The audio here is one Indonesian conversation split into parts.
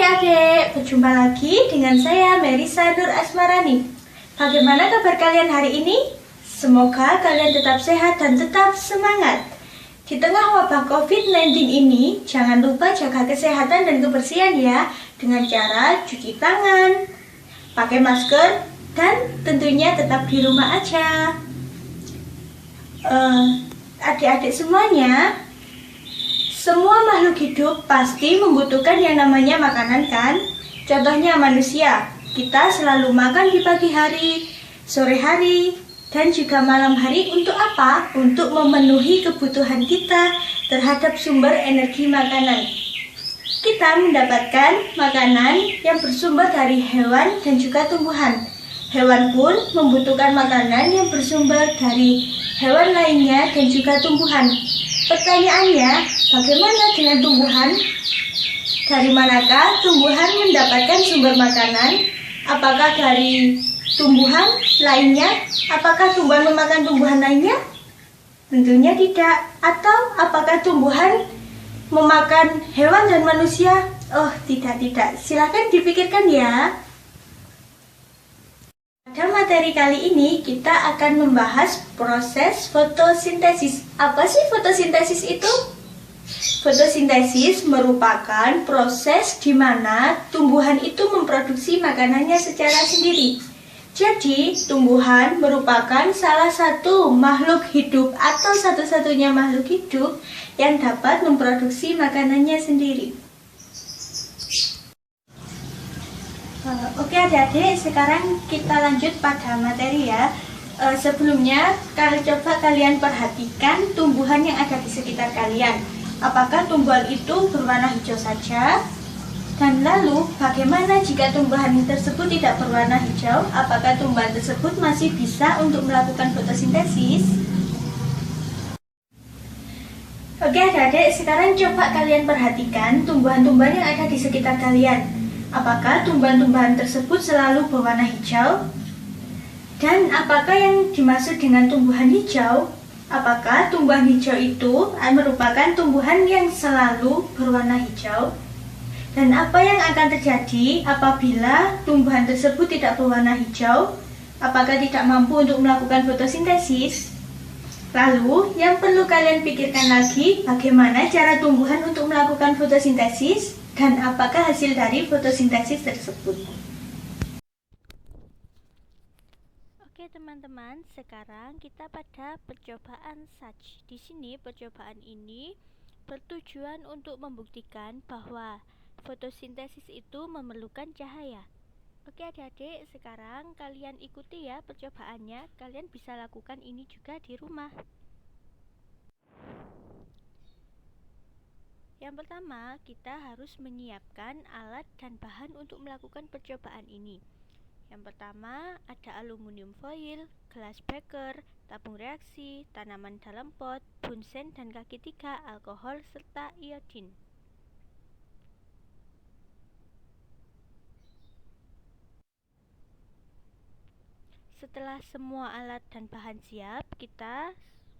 adik-adik, berjumpa lagi dengan saya Merisa Nur Asmarani. Bagaimana kabar kalian hari ini? Semoga kalian tetap sehat dan tetap semangat. Di tengah wabah COVID-19 ini, jangan lupa jaga kesehatan dan kebersihan ya, dengan cara cuci tangan, pakai masker, dan tentunya tetap di rumah aja. Adik-adik semuanya, semua makhluk hidup pasti membutuhkan yang namanya makanan kan? Contohnya manusia, kita selalu makan di pagi hari, sore hari, dan juga malam hari untuk apa? Untuk memenuhi kebutuhan kita terhadap sumber energi makanan. Kita mendapatkan makanan yang bersumber dari hewan dan juga tumbuhan. Hewan pun membutuhkan makanan yang bersumber dari hewan lainnya dan juga tumbuhan. Pertanyaannya, bagaimana dengan tumbuhan? Dari manakah tumbuhan mendapatkan sumber makanan? Apakah dari tumbuhan lainnya? Apakah tumbuhan memakan tumbuhan lainnya? Tentunya tidak. Atau apakah tumbuhan memakan hewan dan manusia? Oh, tidak. Silakan dipikirkan ya. Pada materi kali ini kita akan membahas proses fotosintesis. Apa sih fotosintesis itu? Fotosintesis merupakan proses di mana tumbuhan itu memproduksi makanannya secara sendiri. Jadi, tumbuhan merupakan salah satu makhluk hidup atau satu-satunya makhluk hidup yang dapat memproduksi makanannya sendiri. Oke adik-adik, sekarang kita lanjut pada materi ya. Sebelumnya, coba kalian perhatikan tumbuhan yang ada di sekitar kalian. Apakah tumbuhan itu berwarna hijau saja? Dan lalu, bagaimana jika tumbuhan tersebut tidak berwarna hijau? Apakah tumbuhan tersebut masih bisa untuk melakukan fotosintesis? Oke adik-adik, sekarang coba kalian perhatikan tumbuhan-tumbuhan yang ada di sekitar kalian. Apakah tumbuhan-tumbuhan tersebut selalu berwarna hijau? Dan apakah yang dimaksud dengan tumbuhan hijau? Apakah tumbuhan hijau itu merupakan tumbuhan yang selalu berwarna hijau? Dan apa yang akan terjadi apabila tumbuhan tersebut tidak berwarna hijau? Apakah tidak mampu untuk melakukan fotosintesis? Lalu, yang perlu kalian pikirkan lagi, bagaimana cara tumbuhan untuk melakukan fotosintesis? Dan apakah hasil dari fotosintesis tersebut? Oke teman-teman, sekarang kita pada percobaan Sachs. Di sini percobaan ini bertujuan untuk membuktikan bahwa fotosintesis itu memerlukan cahaya. Oke adik-adik, sekarang kalian ikuti ya percobaannya. Kalian bisa lakukan ini juga di rumah. Yang pertama, kita harus menyiapkan alat dan bahan untuk melakukan percobaan ini. Yang pertama, ada aluminium foil, gelas beker, tabung reaksi, tanaman dalam pot, bunsen dan kaki 3, alkohol, serta iodin. Setelah semua alat dan bahan siap, kita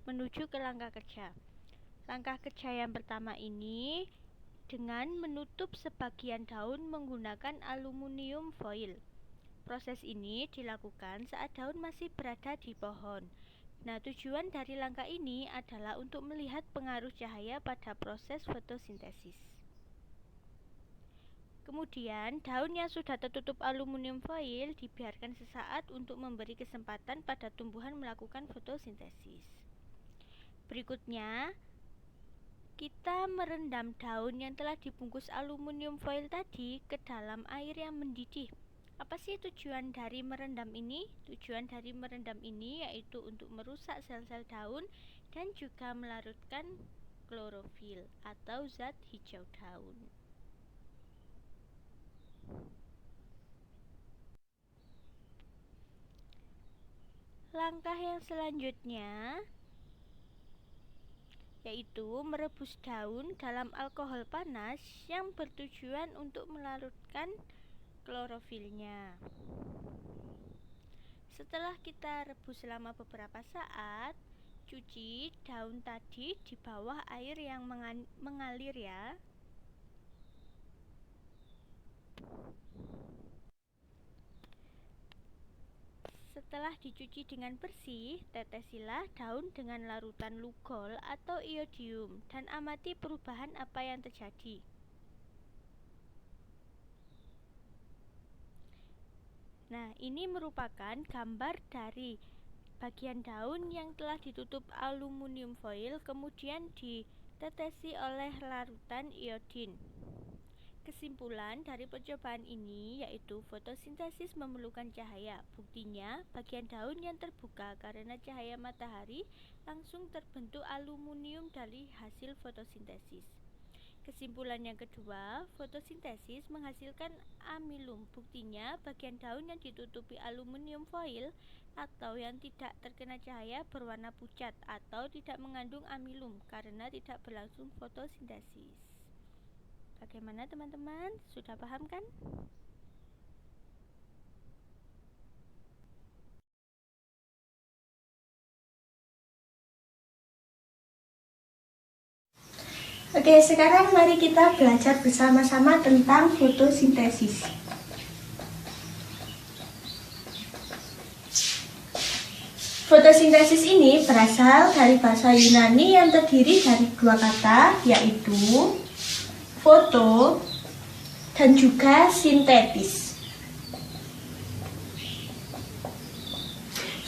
menuju ke langkah kerja. Langkah kerja yang pertama ini dengan menutup sebagian daun menggunakan aluminium foil. Proses ini dilakukan saat daun masih berada di pohon. Nah, tujuan dari langkah ini adalah untuk melihat pengaruh cahaya pada proses fotosintesis. Kemudian, daun yang sudah tertutup aluminium foil dibiarkan sesaat untuk memberi kesempatan pada tumbuhan melakukan fotosintesis. Berikutnya, kita merendam daun yang telah dibungkus aluminium foil tadi ke dalam air yang mendidih. Apa sih tujuan dari merendam ini? Tujuan dari merendam ini yaitu untuk merusak sel-sel daun dan juga melarutkan klorofil atau zat hijau daun. Langkah yang selanjutnya yaitu merebus daun dalam alkohol panas yang bertujuan untuk melarutkan klorofilnya. Setelah kita rebus selama beberapa saat, cuci daun tadi di bawah air yang mengalir ya. Setelah dicuci dengan bersih, tetesilah daun dengan larutan lugol atau iodium dan amati perubahan apa yang terjadi. Nah, ini merupakan gambar dari bagian daun yang telah ditutup aluminium foil kemudian ditetesi oleh larutan iodin. Kesimpulan dari percobaan ini yaitu fotosintesis memerlukan cahaya. Buktinya, bagian daun yang terbuka karena cahaya matahari langsung terbentuk aluminium dari hasil fotosintesis. Kesimpulan yang kedua, fotosintesis menghasilkan amilum. Buktinya, bagian daun yang ditutupi aluminium foil atau yang tidak terkena cahaya berwarna pucat atau tidak mengandung amilum karena tidak berlangsung fotosintesis. Bagaimana teman-teman? Sudah paham kan? Oke, sekarang mari kita belajar bersama-sama tentang fotosintesis. Fotosintesis ini berasal dari bahasa Yunani yang terdiri dari dua kata, yaitu foto dan juga sintetis.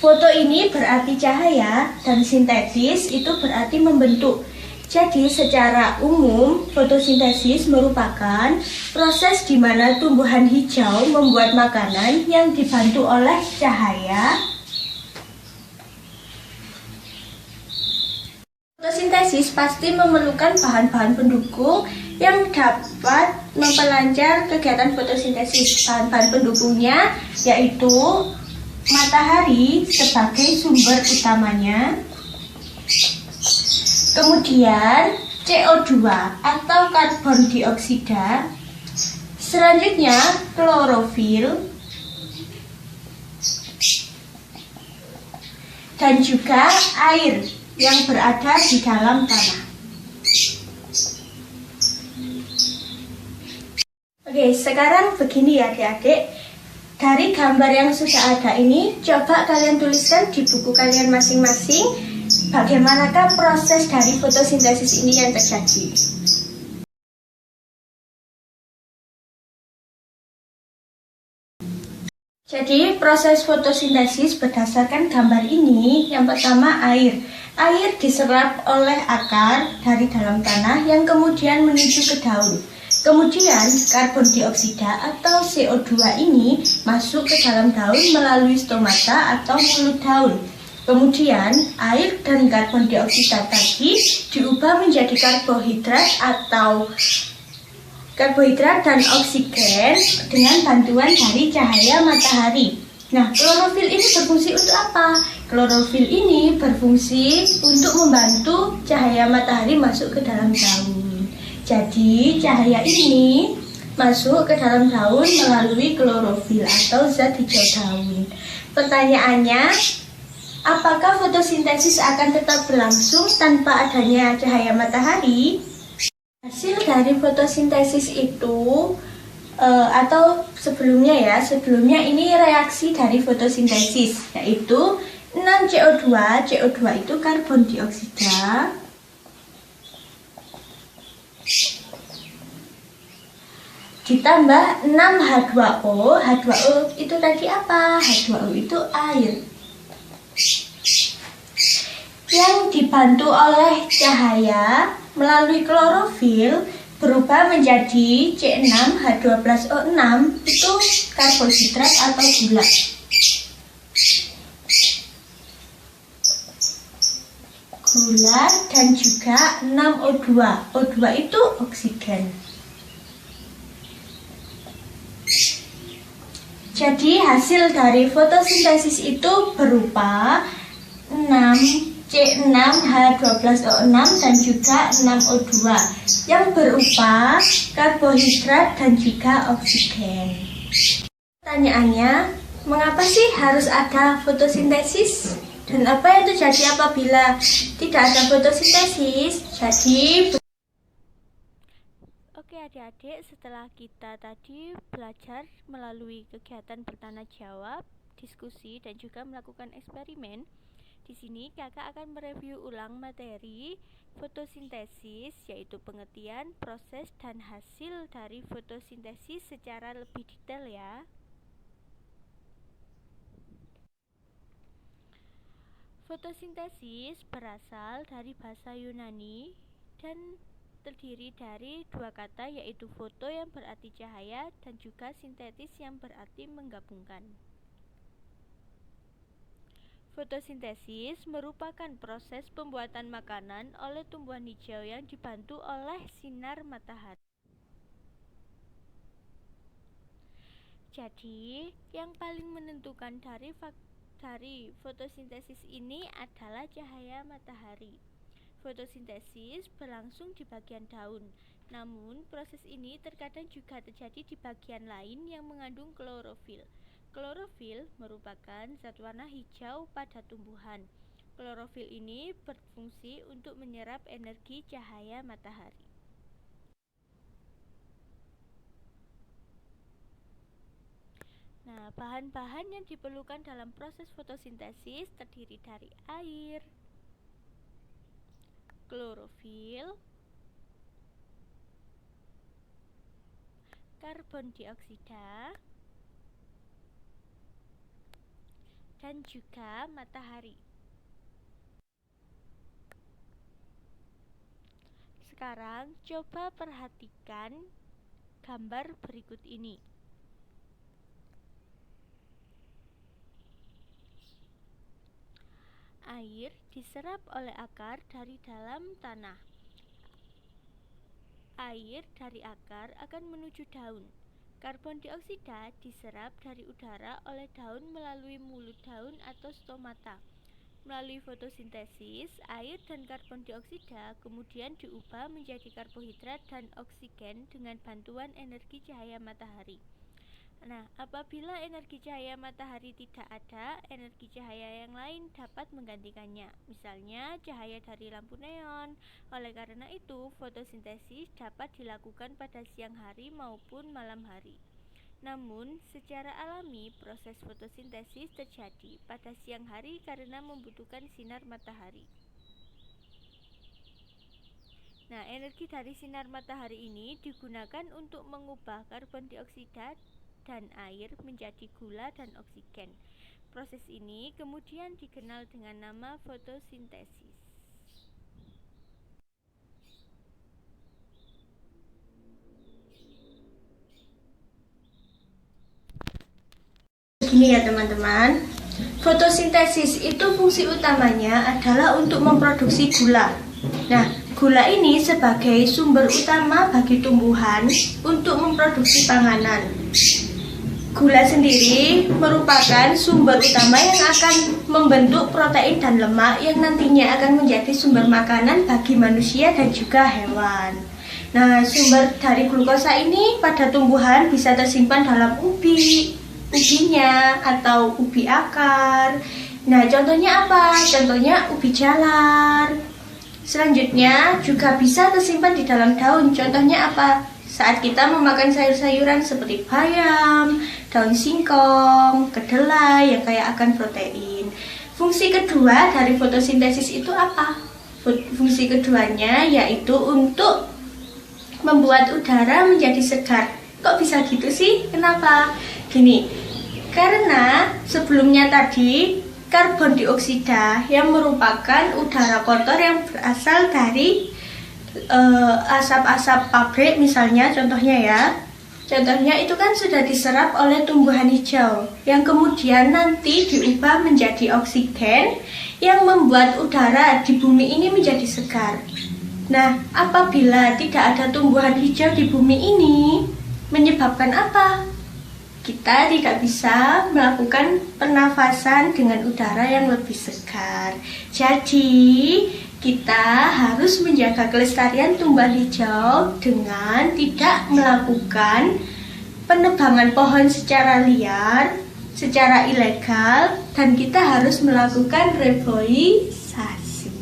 Foto ini berarti cahaya dan sintetis itu berarti membentuk. Jadi secara umum fotosintesis merupakan proses di mana tumbuhan hijau membuat makanan yang dibantu oleh cahaya. Fotosintesis pasti memerlukan bahan-bahan pendukung yang dapat memperlancar kegiatan fotosintesis. Bahan-bahan pendukungnya yaitu matahari sebagai sumber utamanya, kemudian CO2 atau karbon dioksida, selanjutnya klorofil, dan juga air yang berada di dalam tanah. Oke, sekarang begini ya adik-adik. Dari gambar yang sudah ada ini, coba kalian tuliskan di buku kalian masing-masing bagaimanakah proses dari fotosintesis ini yang terjadi. Jadi proses fotosintesis berdasarkan gambar ini, yang pertama air. Air diserap oleh akar dari dalam tanah yang kemudian menuju ke daun. Kemudian karbon dioksida atau CO2 ini masuk ke dalam daun melalui stomata atau mulut daun. Kemudian air dan karbon dioksida tadi diubah menjadi karbohidrat dan oksigen dengan bantuan dari cahaya matahari. Nah, klorofil ini berfungsi untuk apa? Klorofil ini berfungsi untuk membantu cahaya matahari masuk ke dalam daun. Jadi, cahaya ini masuk ke dalam daun melalui klorofil atau zat hijau daun. Pertanyaannya, apakah fotosintesis akan tetap berlangsung tanpa adanya cahaya matahari? Hasil dari fotosintesis itu atau sebelumnya ini reaksi dari fotosintesis, yaitu 6 CO2, CO2 itu karbon dioksida, ditambah 6 H2O. H2O itu tadi apa? H2O itu air yang dibantu oleh cahaya melalui klorofil berubah menjadi C6H12O6, itu karbohidrat atau gula. Gula dan juga 6O2. O2 itu oksigen. Jadi hasil dari fotosintesis itu berupa 6C6H12O6 dan juga 6O2 yang berupa karbohidrat dan juga oksigen. Pertanyaannya, mengapa sih harus ada fotosintesis? Dan apa yang terjadi apabila tidak ada fotosintesis? Oke adik-adik, setelah kita tadi belajar melalui kegiatan bertanya jawab, diskusi, dan juga melakukan eksperimen. Di sini kakak akan mereview ulang materi fotosintesis, yaitu pengertian, proses, dan hasil dari fotosintesis secara lebih detail ya. Fotosintesis berasal dari bahasa Yunani dan terdiri dari dua kata, yaitu foto yang berarti cahaya dan juga sintetis yang berarti menggabungkan. Fotosintesis merupakan proses pembuatan makanan oleh tumbuhan hijau yang dibantu oleh sinar matahari. Jadi, yang paling menentukan dari fotosintesis ini adalah cahaya matahari. Fotosintesis berlangsung di bagian daun, namun proses ini terkadang juga terjadi di bagian lain yang mengandung klorofil. Klorofil merupakan zat warna hijau pada tumbuhan. Klorofil ini berfungsi untuk menyerap energi cahaya matahari. Nah, bahan-bahan yang diperlukan dalam proses fotosintesis terdiri dari air, klorofil, karbon dioksida, dan juga matahari. Sekarang coba perhatikan gambar berikut ini. Air diserap oleh akar dari dalam tanah. Air dari akar akan menuju daun. Karbon dioksida diserap dari udara oleh daun melalui mulut daun atau stomata. Melalui fotosintesis, air dan karbon dioksida kemudian diubah menjadi karbohidrat dan oksigen dengan bantuan energi cahaya matahari. Nah, apabila energi cahaya matahari tidak ada, energi cahaya yang lain dapat menggantikannya, misalnya cahaya dari lampu neon. Oleh karena itu, fotosintesis dapat dilakukan pada siang hari maupun malam hari. Namun, secara alami, proses fotosintesis terjadi pada siang hari karena membutuhkan sinar matahari. Nah, energi dari sinar matahari ini digunakan untuk mengubah karbon dioksida dan air menjadi gula dan oksigen. Proses ini kemudian dikenal dengan nama fotosintesis. Gini ya teman-teman, fotosintesis itu fungsi utamanya adalah untuk memproduksi gula. Nah, gula ini sebagai sumber utama bagi tumbuhan untuk memproduksi panganan. Gula sendiri merupakan sumber utama yang akan membentuk protein dan lemak yang nantinya akan menjadi sumber makanan bagi manusia dan juga hewan. Nah, sumber dari glukosa ini pada tumbuhan bisa tersimpan dalam ubinya atau ubi akar. Nah, contohnya apa? Contohnya ubi jalar. Selanjutnya juga bisa tersimpan di dalam daun. Contohnya apa? Saat kita memakan sayur-sayuran seperti bayam, daun singkong, kedelai yang kaya akan protein. Fungsi kedua dari fotosintesis itu apa? Fungsi keduanya yaitu untuk membuat udara menjadi segar. Kok bisa gitu sih? Kenapa? Gini, karena sebelumnya tadi karbon dioksida yang merupakan udara kotor yang berasal dari asap-asap pabrik misalnya, contohnya itu kan sudah diserap oleh tumbuhan hijau yang kemudian nanti diubah menjadi oksigen yang membuat udara di bumi ini menjadi segar. Nah, apabila tidak ada tumbuhan hijau di bumi ini, menyebabkan apa? Kita tidak bisa melakukan pernafasan dengan udara yang lebih segar. Jadi, kita harus menjaga kelestarian tumbuhan hijau dengan tidak melakukan penebangan pohon secara liar, secara ilegal, dan kita harus melakukan reboisasi.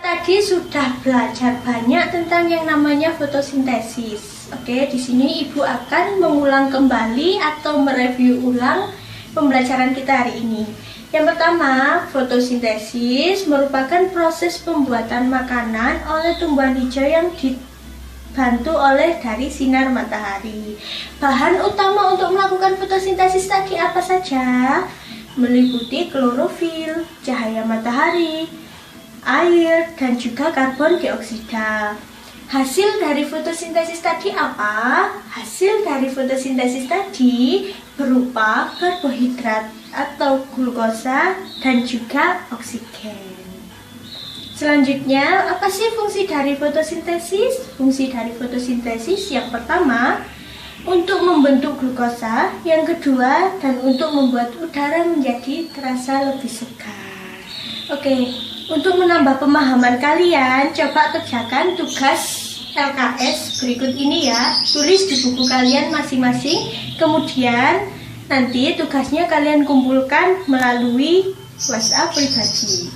Tadi sudah belajar banyak tentang yang namanya fotosintesis. Oke, di sini Ibu akan mengulang kembali atau mereview ulang pembelajaran kita hari ini. Yang pertama, fotosintesis merupakan proses pembuatan makanan oleh tumbuhan hijau yang dibantu oleh dari sinar matahari. Bahan utama untuk melakukan fotosintesis tadi apa saja? Meliputi klorofil, cahaya matahari, air, dan juga karbon dioksida. Hasil dari fotosintesis tadi apa? Hasil dari fotosintesis tadi berupa karbohidrat atau glukosa dan juga oksigen. Selanjutnya, apa sih fungsi dari fotosintesis? Fungsi dari fotosintesis yang pertama, untuk membentuk glukosa, yang kedua, dan untuk membuat udara menjadi terasa lebih segar. Oke, untuk menambah pemahaman kalian, coba kerjakan tugas LKS berikut ini ya. Tulis di buku kalian masing-masing, kemudian nanti tugasnya kalian kumpulkan melalui WhatsApp pribadi.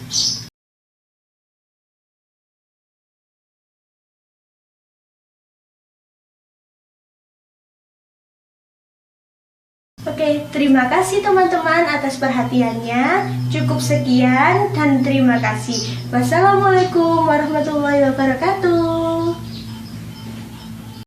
Oke, terima kasih teman-teman atas perhatiannya. Cukup sekian dan terima kasih. Wassalamualaikum warahmatullahi wabarakatuh.